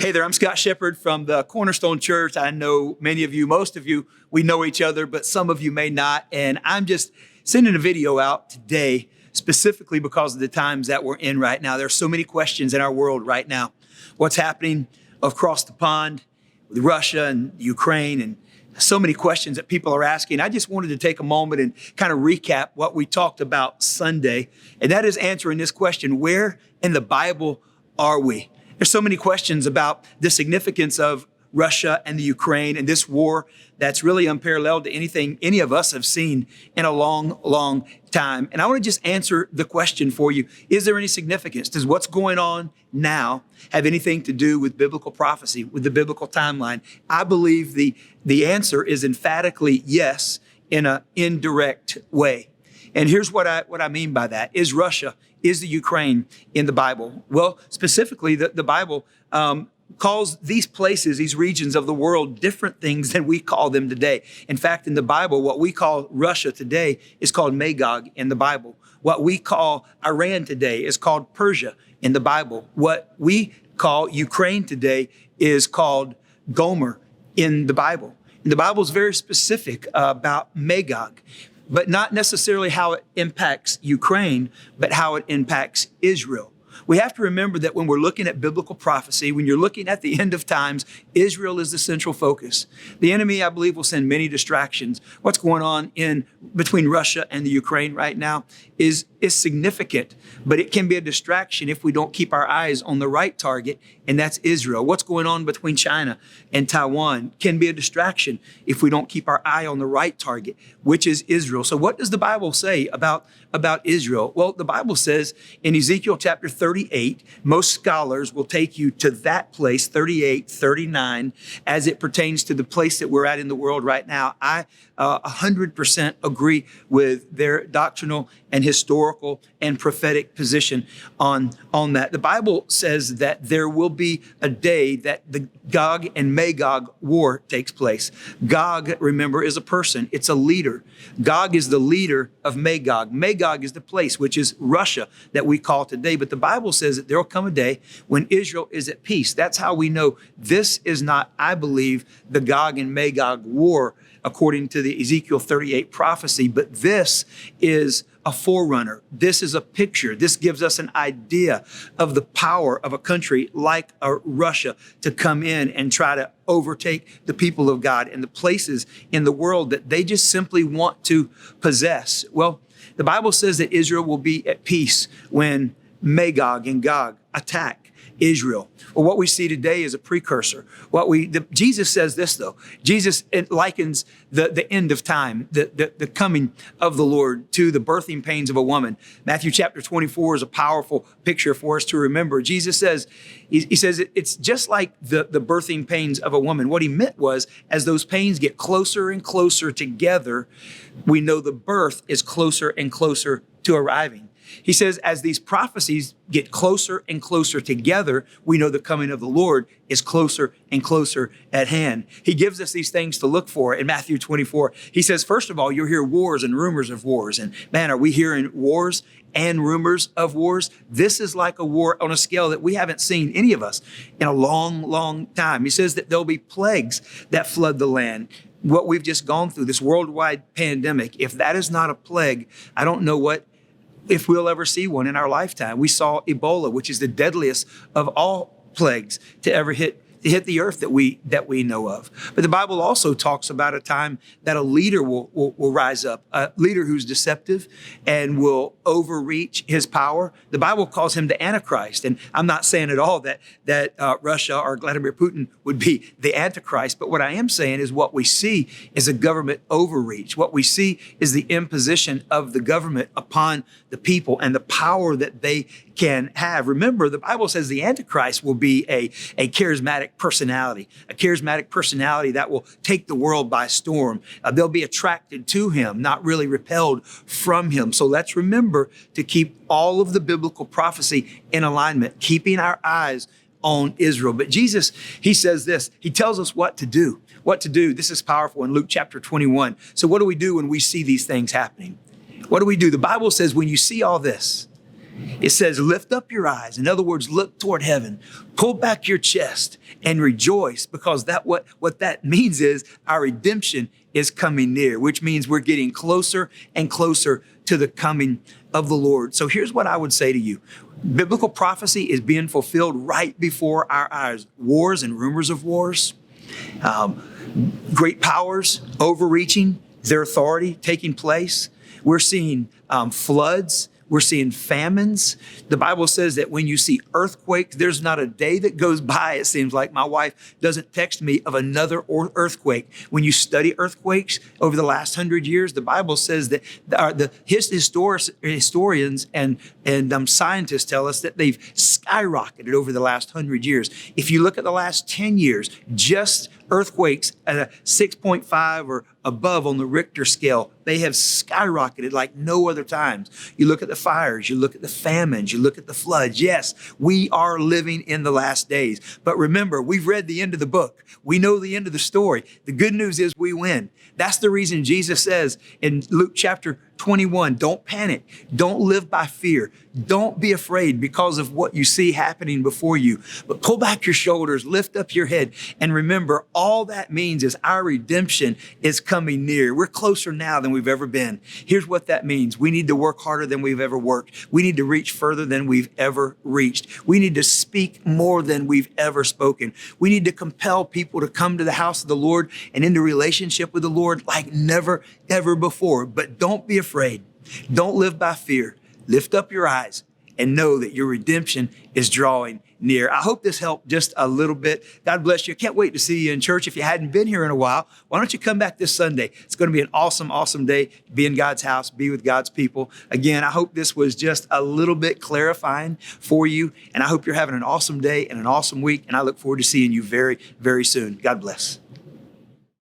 Hey there, I'm Scott Sheppard from the Cornerstone Church. I know many of you, most of you, we know each other, but some of you may not. And I'm just sending a video out today specifically because of the times that we're in right now. There's so many questions in our world right now. What's happening across the pond with Russia and Ukraine, and so many questions that people are asking. I just wanted to take a moment and kind of recap what we talked about Sunday, and that is answering this question: where in the Bible are we? There's so many questions about the significance of Russia and the Ukraine and this war that's really unparalleled to anything any of us have seen in a long, long time. And I want to just answer the question for you. Is there any significance? Does what's going on now have anything to do with biblical prophecy, with the biblical timeline? I believe the answer is emphatically yes, in an indirect way. And here's what I mean by that. Is Russia, is the Ukraine in the Bible? Well, specifically, the Bible calls these places, these regions of the world, different things than we call them today. In fact, in the Bible, what we call Russia today is called Magog in the Bible. What we call Iran today is called Persia in the Bible. What we call Ukraine today is called Gomer in the Bible. And the Bible is very specific about Magog, but not necessarily how it impacts Ukraine, but how it impacts Israel. We have to remember that when we're looking at biblical prophecy, when you're looking at the end of times, Israel is the central focus. The enemy, I believe, will send many distractions. What's going on between Russia and the Ukraine right now is significant, but it can be a distraction if we don't keep our eyes on the right target, and that's Israel. What's going on between China and Taiwan can be a distraction if we don't keep our eye on the right target, which is Israel. So what does the Bible say about Israel? Well, the Bible says in Ezekiel chapter 38, most scholars will take you to that place, 38, 39, as it pertains to the place that we're at in the world right now. I 100% agree with their doctrinal and historical and prophetic position on that. The Bible says that there will be a day that the Gog and Magog war takes place. Gog, remember, is a person. It's a leader. Gog is the leader of Magog. Magog is the place, which is Russia, that we call today. But the Bible says that there will come a day when Israel is at peace. That's how we know this is not, I believe, the Gog and Magog war, according to the Ezekiel 38 prophecy, but this is a forerunner. This is a picture. This gives us an idea of the power of a country like Russia to come in and try to overtake the people of God and the places in the world that they just simply want to possess. Well, the Bible says that Israel will be at peace when Magog and Gog attack Israel. Well, what we see today is a precursor. Jesus says this, though. Jesus likens the end of time, the coming of the Lord, to the birthing pains of a woman. Matthew chapter 24 is a powerful picture for us to remember. Jesus says, he says it's just like the birthing pains of a woman. What he meant was, as those pains get closer and closer together, we know the birth is closer and closer to arriving. He says, as these prophecies get closer and closer together, we know the coming of the Lord is closer and closer at hand. He gives us these things to look for in Matthew 24. He says, first of all, you'll hear wars and rumors of wars. And man, are we hearing wars and rumors of wars? This is like a war on a scale that we haven't seen, any of us, in a long, long time. He says that there'll be plagues that flood the land. What we've just gone through, this worldwide pandemic, if that is not a plague, I don't know if we'll ever see one in our lifetime. We saw Ebola, which is the deadliest of all plagues to ever hit the earth that we know of. But the Bible also talks about a time that a leader will rise up, a leader who's deceptive and will overreach his power. The Bible calls him the Antichrist. And I'm not saying at all that Russia or Vladimir Putin would be the Antichrist. But what I am saying is what we see is a government overreach. What we see is the imposition of the government upon the people and the power that they can have. Remember, the Bible says the Antichrist will be a charismatic personality that will take the world by storm. They'll be attracted to him, not really repelled from him. So let's remember to keep all of the biblical prophecy in alignment, keeping our eyes on Israel. But Jesus, he says this, he tells us what to do. This is powerful in Luke chapter 21. So what do we do when we see these things happening? What do we do? The Bible says when you see all this, It says, lift up your eyes. In other words, look toward heaven, pull back your chest and rejoice, because what that means is our redemption is coming near, which means we're getting closer and closer to the coming of the Lord. So here's what I would say to you. Biblical prophecy is being fulfilled right before our eyes. Wars and rumors of wars, great powers overreaching their authority taking place. We're seeing floods. We're seeing famines. The Bible says that when you see earthquakes, there's not a day that goes by, it seems like, my wife doesn't text me of another earthquake. When you study earthquakes over the last 100 years, the Bible says that historians and scientists tell us that they've skyrocketed over the last 100 years. If you look at the last 10 years, just earthquakes at a 6.5 or above on the Richter scale, they have skyrocketed like no other times. You look at the fires, you look at the famines, you look at the floods. Yes, we are living in the last days. But remember, we've read the end of the book. We know the end of the story. The good news is we win. That's the reason Jesus says in Luke chapter 21, don't panic. Don't live by fear. Don't be afraid because of what you see happening before you. But pull back your shoulders, lift up your head, and remember, all that means is our redemption is coming near. We're closer now than we've ever been. Here's what that means. We need to work harder than we've ever worked. We need to reach further than we've ever reached. We need to speak more than we've ever spoken. We need to compel people to come to the house of the Lord and into relationship with the Lord like never, ever before. But don't be afraid. Don't live by fear. Lift up your eyes and know that your redemption is drawing near. I hope this helped just a little bit. God bless you. I can't wait to see you in church. If you hadn't been here in a while, why don't you come back this Sunday? It's going to be an awesome, awesome day to be in God's house, be with God's people. Again, I hope this was just a little bit clarifying for you. And I hope you're having an awesome day and an awesome week. And I look forward to seeing you very, very soon. God bless.